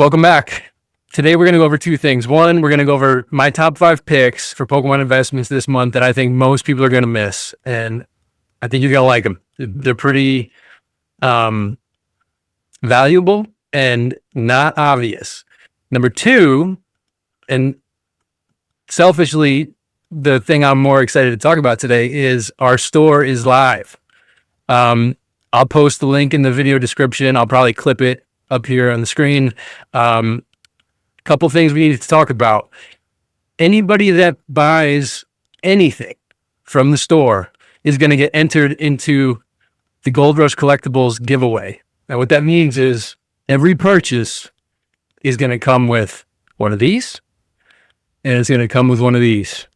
Welcome back. Today we're going to go over two things. One, we're going to go over my top 5 picks for Pokemon investments this month that I think most people are going to miss, and I think you're going to like them. They're pretty valuable and not obvious. Number 2, and selfishly, the thing I'm more excited to talk about today is our store is live. I'll post the link in the video description. I'll probably clip it up here on the screen. Couple things we need to talk about. Anybody that buys anything from the store is going to get entered into the Gold Rush Collectibles giveaway. Now, what that means is every purchase is going to come with one of these, and it's going to come with one of these.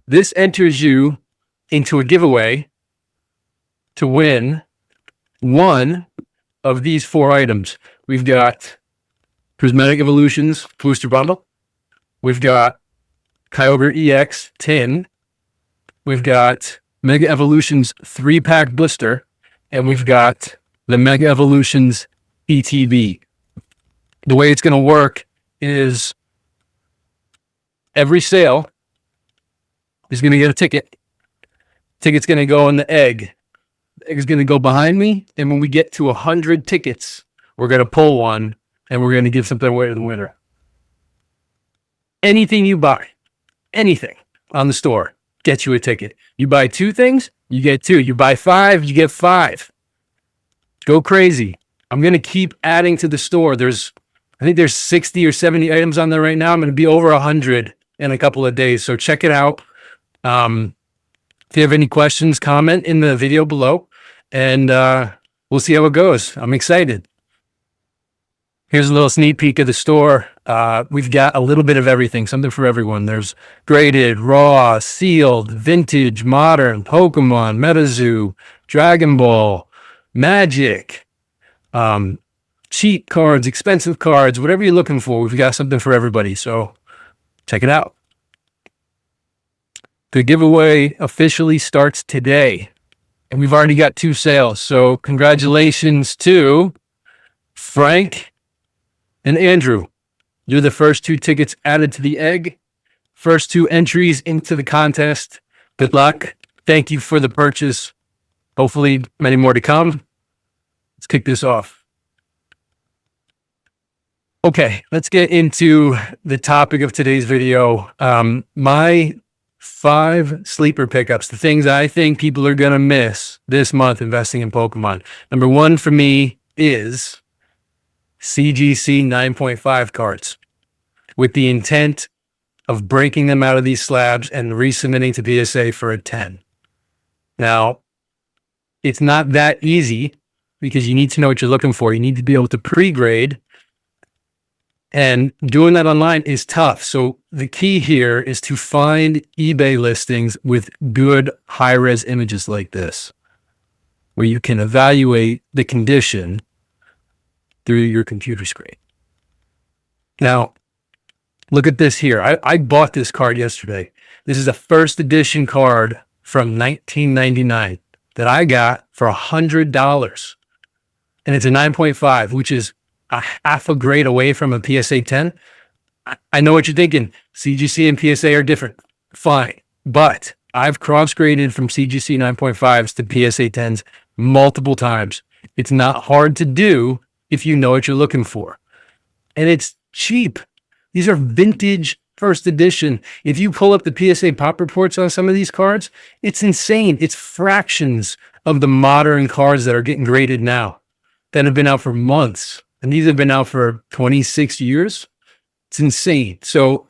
This enters you into a giveaway to win one of these 4 items. We've got Prismatic Evolutions Booster Bundle. We've got Kyogre EX Tin. We've got Mega Evolutions 3-pack blister. And we've got the Mega Evolutions ETB. The way it's going to work is every sale is going to get a ticket. Ticket's going to go in the egg. The egg is going to go behind me, and when we get to 100 tickets, we're going to pull one, and we're going to give something away to the winner. Anything you buy, anything on the store, gets you a ticket. You buy 2 things, you get 2. You buy 5, you get 5. Go crazy. I'm going to keep adding to the store. I think there's 60 or 70 items on there right now. I'm going to be over 100 in a couple of days, so check it out. If you have any questions, comment in the video below, and we'll see how it goes. I'm excited. Here's a little sneak peek of the store. We've got a little bit of everything, something for everyone. There's graded, raw, sealed, vintage, modern, Pokemon, MetaZoo, Dragon Ball, Magic, cheap cards, expensive cards, whatever you're looking for. We've got something for everybody, so check it out. The giveaway officially starts today, and we've already got 2 sales. So congratulations to Frank and Andrew. You're the first 2 tickets added to the egg. First 2 entries into the contest. Good luck. Thank you for the purchase. Hopefully many more to come. Let's kick this off. Okay, let's get into the topic of today's video. My 5 sleeper pickups, the things I think people are going to miss this month investing in Pokemon. Number 1 for me is CGC 9.5 cards, with the intent of breaking them out of these slabs and resubmitting to PSA for a 10. Now, it's not that easy because you need to know what you're looking for. You need to be able to pre-grade, and doing that online is tough. So the key here is to find eBay listings with good high-res images like this, where you can evaluate the condition through your computer screen. Now, look at this here. I bought this card yesterday. This is a first edition card from 1999 that I got for $100. And it's a 9.5, which is a half a grade away from a PSA 10. I know what you're thinking. CGC and PSA are different. Fine. But I've cross-graded from CGC 9.5s to PSA 10s multiple times. It's not hard to do if you know what you're looking for. And it's cheap. These are vintage first edition. If you pull up the PSA pop reports on some of these cards, it's insane. It's fractions of the modern cards that are getting graded now that have been out for months. And these have been out for 26 years. It's insane. So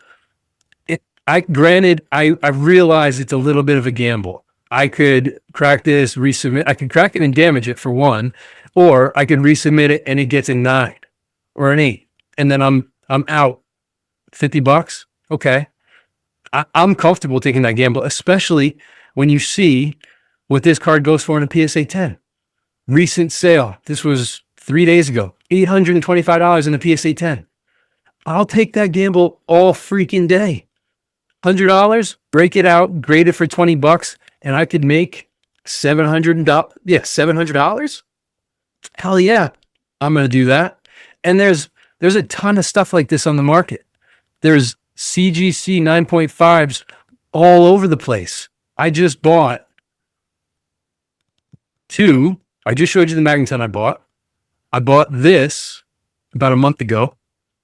I realize it's a little bit of a gamble. I could crack this, resubmit. I could crack it and damage it for 1, or I could resubmit it and it gets a 9 or an 8. And then I'm out. $50? Okay. I'm comfortable taking that gamble, especially when you see what this card goes for in a PSA 10. Recent sale. This was 3 days ago. $825 in a PSA 10. I'll take that gamble all freaking day. $100, break it out, grade it for $20, and I could make $700. Yeah, $700. Hell yeah, I'm gonna do that. And there's a ton of stuff like this on the market. There's CGC 9.5s all over the place. I just bought two. I just showed you the Magneton I bought. I bought this about a month ago.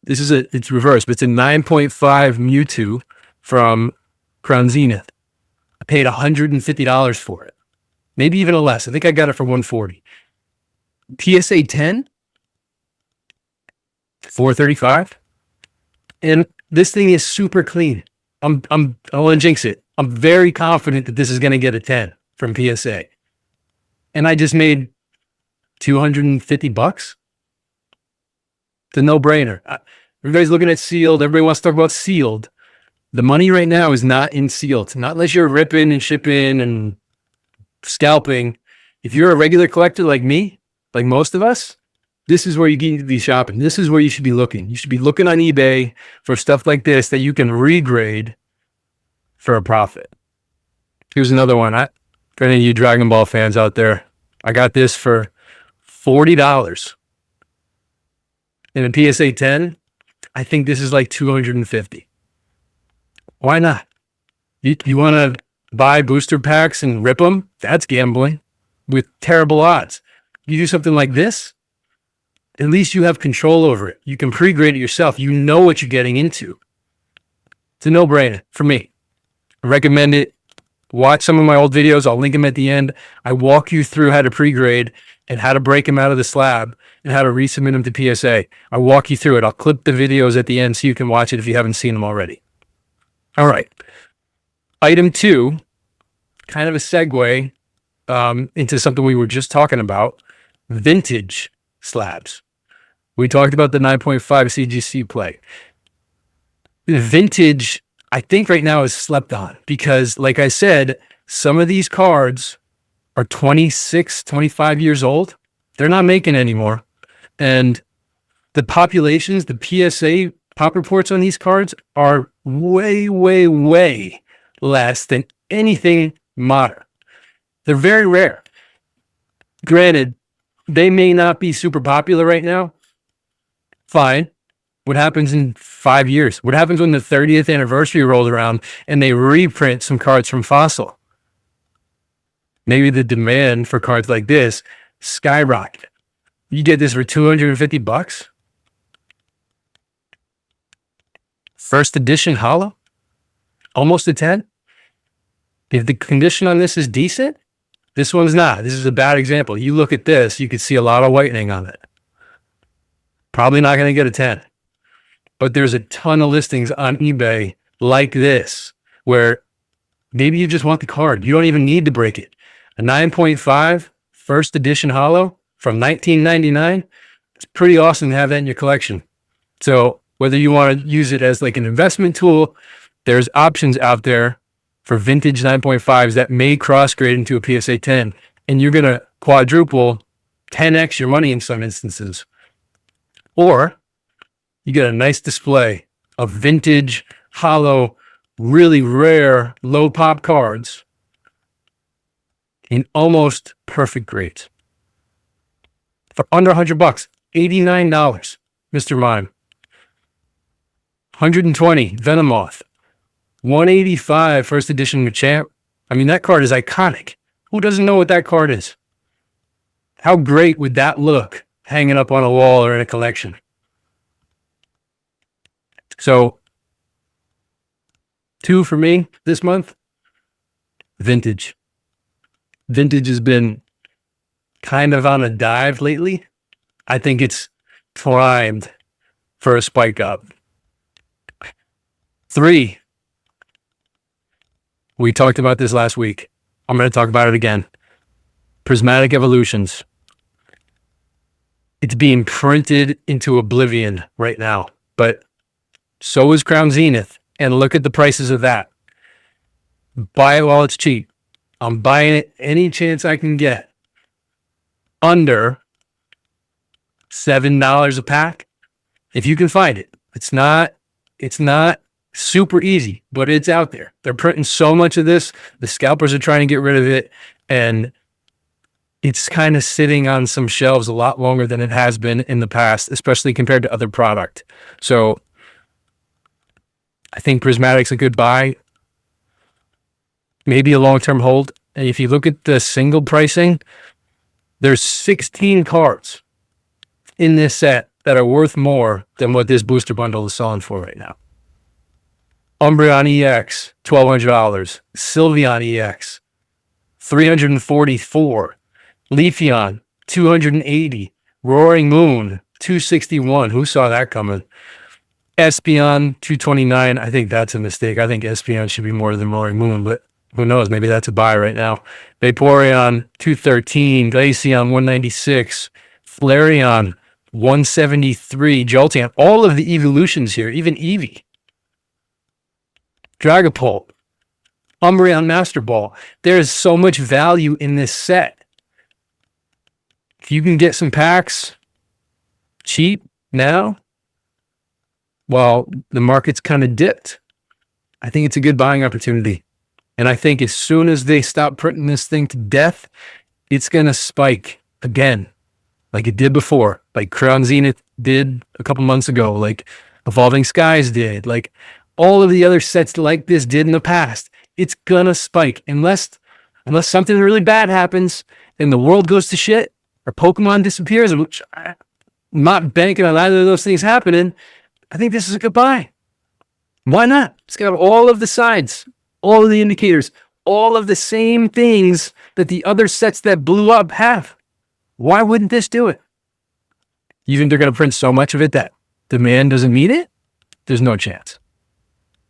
It's reversed, but it's a 9.5 Mewtwo from Crown Zenith. I paid $150 for it. Maybe even less. I think I got it for $140. PSA 10, $435. And this thing is super clean. I won't jinx it. I'm very confident that this is going to get a 10 from PSA. And I just made $250. It's a no-brainer. Everybody's looking at sealed. Everybody wants to talk about sealed. The money right now is not in sealed. Not unless you're ripping and shipping and scalping. If you're a regular collector like me, like most of us, this is where you need to be shopping. This is where you should be looking. You should be looking on eBay for stuff like this that you can regrade for a profit. Here's another one. For any of you Dragon Ball fans out there, I got this for $40. In a PSA 10, I think this is like $250. Why not? You want to buy booster packs and rip them? That's gambling with terrible odds. You do something like this, at least you have control over it. You can pre-grade it yourself. You know what you're getting into. It's a no-brainer for me. I recommend it. Watch some of my old videos. I'll link them at the end. I walk you through how to pre-grade and how to break them out of the slab and how to resubmit them to PSA. I walk you through it. I'll clip the videos at the end so you can watch it if you haven't seen them already. All right. Item 2, kind of a segue into something we were just talking about, vintage slabs. We talked about the 9.5 CGC play. Vintage, I think right now is slept on because, like I said, some of these cards are 26, 25 years old. They're not making anymore. And the populations, the PSA pop reports on these cards are way, way, way less than anything modern. They're very rare. Granted, they may not be super popular right now. Fine. What happens in 5 years? What happens when the 30th anniversary rolls around and they reprint some cards from Fossil? Maybe the demand for cards like this skyrocket. You get this for $250? First edition holo? Almost a 10? If the condition on this is decent, this one's not. This is a bad example. You look at this, you could see a lot of whitening on it. Probably not going to get a 10. But there's a ton of listings on eBay like this, where maybe you just want the card. You don't even need to break it. A 9.5 first edition holo from 1999. It's pretty awesome to have that in your collection. So whether you want to use it as like an investment tool, there's options out there for vintage 9.5s that may cross grade into a PSA 10. And you're going to quadruple, 10x your money in some instances. Or you get a nice display of vintage, holo, really rare, low pop cards in almost perfect grades. For under $100, $89, Mr. Mime. 120, Venomoth. 185, first edition Machamp. I mean, that card is iconic. Who doesn't know what that card is? How great would that look hanging up on a wall or in a collection? So, 2 for me this month. Vintage. Vintage has been kind of on a dive lately. I think it's primed for a spike up. 3. We talked about this last week. I'm going to talk about it again. Prismatic Evolutions. It's being printed into oblivion right now, but so is Crown Zenith. And look at the prices of that. Buy it while it's cheap. I'm buying it any chance I can get. Under $7 a pack. If you can find it. It's not super easy, but it's out there. They're printing so much of this. The scalpers are trying to get rid of it. And it's kind of sitting on some shelves a lot longer than it has been in the past, especially compared to other product. So I think Prismatic's a good buy, maybe a long-term hold. And if you look at the single pricing, there's 16 cards in this set that are worth more than what this booster bundle is selling for right now. Umbreon EX, $1,200. Sylveon EX, $344. Leafeon, $280. Roaring Moon, $261. Who saw that coming? Espeon, $229. I think that's a mistake. I think Espeon should be more than Roaring Moon, but who knows? Maybe that's a buy right now. Vaporeon, $213. Glaceon, $196. Flareon, $173. Jolteon. All of the evolutions here, even Eevee. Dragapult. Umbreon Master Ball. There's so much value in this set. If you can get some packs cheap now, well, the market's kind of dipped. I think it's a good buying opportunity. And I think as soon as they stop printing this thing to death, it's going to spike again, like it did before, like Crown Zenith did a couple months ago, like Evolving Skies did, like all of the other sets like this did in the past. It's going to spike unless something really bad happens and the world goes to shit or Pokemon disappears, which I'm not banking on either of those things happening. I think this is a good buy. Why not? It's got all of the sides, all of the indicators, all of the same things that the other sets that blew up have. Why wouldn't this do it? You think they're going to print so much of it that demand doesn't meet it? There's no chance.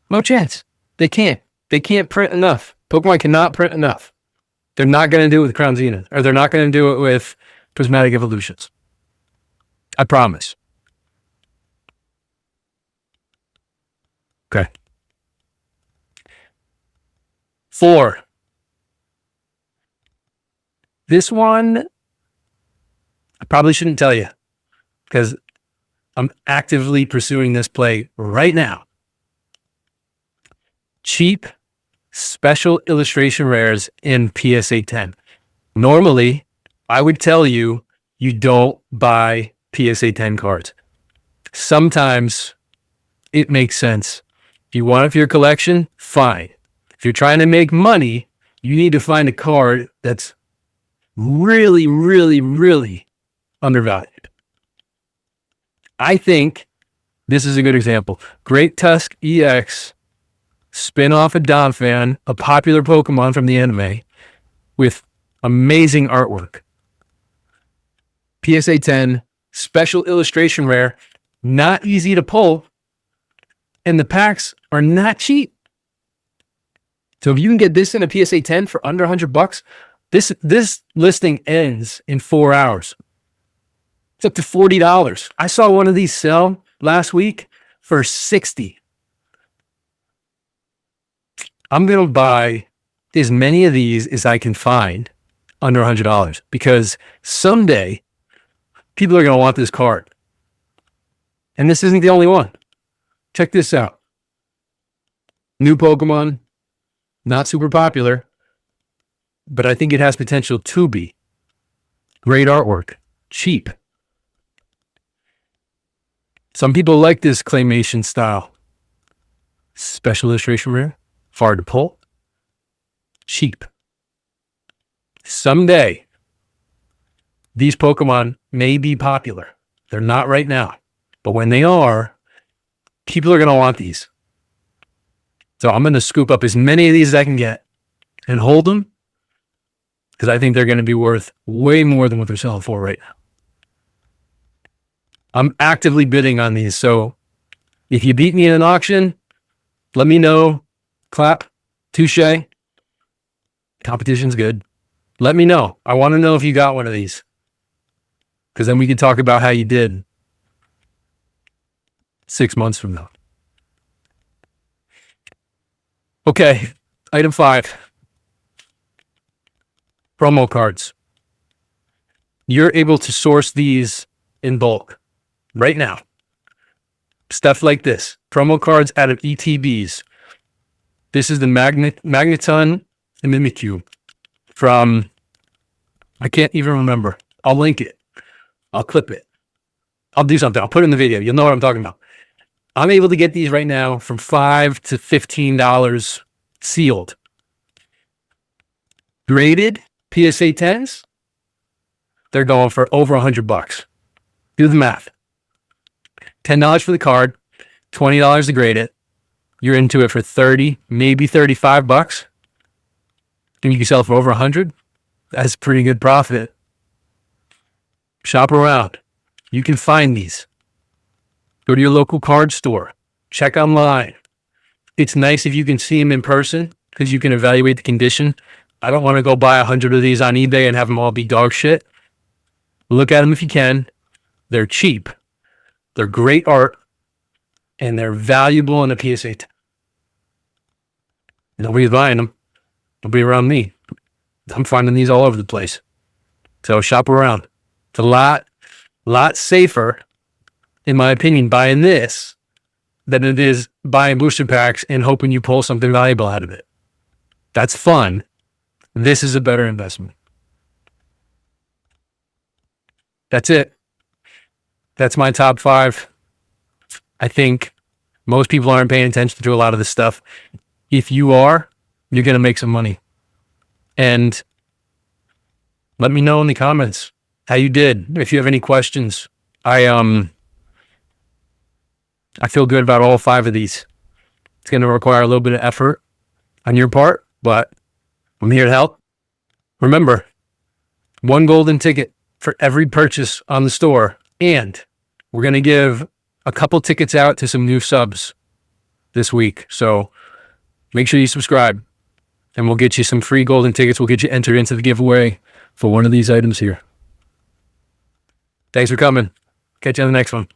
No chance. They can't. They can't print enough. Pokemon cannot print enough. They're not going to do it with Crown Zenith, or they're not going to do it with Prismatic Evolutions. I promise. Okay. 4. This one, I probably shouldn't tell you because I'm actively pursuing this play right now. Cheap special illustration rares in PSA 10. Normally, I would tell you, you don't buy PSA 10 cards. Sometimes it makes sense. If you want it for your collection, fine. If you're trying to make money, you need to find a card that's really, really, really undervalued. I think this is a good example. Great Tusk EX, spin-off of Donphan, a popular Pokemon from the anime, with amazing artwork. PSA 10, special illustration rare, not easy to pull, and the packs are not cheap. So if you can get this in a PSA 10 for under $100, this listing ends in 4 hours. It's up to $40. I saw one of these sell last week for $60. I'm going to buy as many of these as I can find under $100 because someday people are going to want this card. And this isn't the only one. Check this out. New Pokemon, not super popular, but I think it has potential to be. Great artwork, cheap. Some people like this claymation style. Special illustration rare, hard to pull, cheap. Someday, these Pokemon may be popular. They're not right now, but when they are, people are going to want these. So I'm going to scoop up as many of these as I can get and hold them because I think they're going to be worth way more than what they're selling for right now. I'm actively bidding on these. So if you beat me in an auction, let me know. Clap. Touche. Competition's good. Let me know. I want to know if you got one of these because then we can talk about how you did 6 months from now. Okay, item 5. Promo cards. You're able to source these in bulk right now. Stuff like this. Promo cards out of ETBs. This is the Magneton and Mimikyu from I can't even remember. I'll link it. I'll clip it. I'll do something. I'll put it in the video. You'll know what I'm talking about. I'm able to get these right now from $5 to $15 sealed. Graded PSA 10s, they're going for over $100. Do the math. $10 for the card, $20 to grade it. You're into it for 30, maybe $35. And you can sell it for over 100. That's pretty good profit. Shop around. You can find these. Go to your local card store. Check online. It's nice if you can see them in person because you can evaluate the condition. I don't want to go buy 100 of these on eBay and have them all be dog shit. Look at them if you can. They're cheap. They're great art. And they're valuable in a PSA 10. Nobody's buying them. Nobody around me. I'm finding these all over the place. So shop around. It's a lot safer, in my opinion, buying this than it is buying booster packs and hoping you pull something valuable out of it. That's fun. This is a better investment. That's it. That's my top 5. I think most people aren't paying attention to a lot of this stuff. If you are, you're going to make some money. And let me know in the comments how you did. If you have any questions, I feel good about all 5 of these. It's going to require a little bit of effort on your part, but I'm here to help. Remember, 1 golden ticket for every purchase on the store. And we're going to give a couple tickets out to some new subs this week. So make sure you subscribe and we'll get you some free golden tickets. We'll get you entered into the giveaway for one of these items here. Thanks for coming. Catch you on the next one.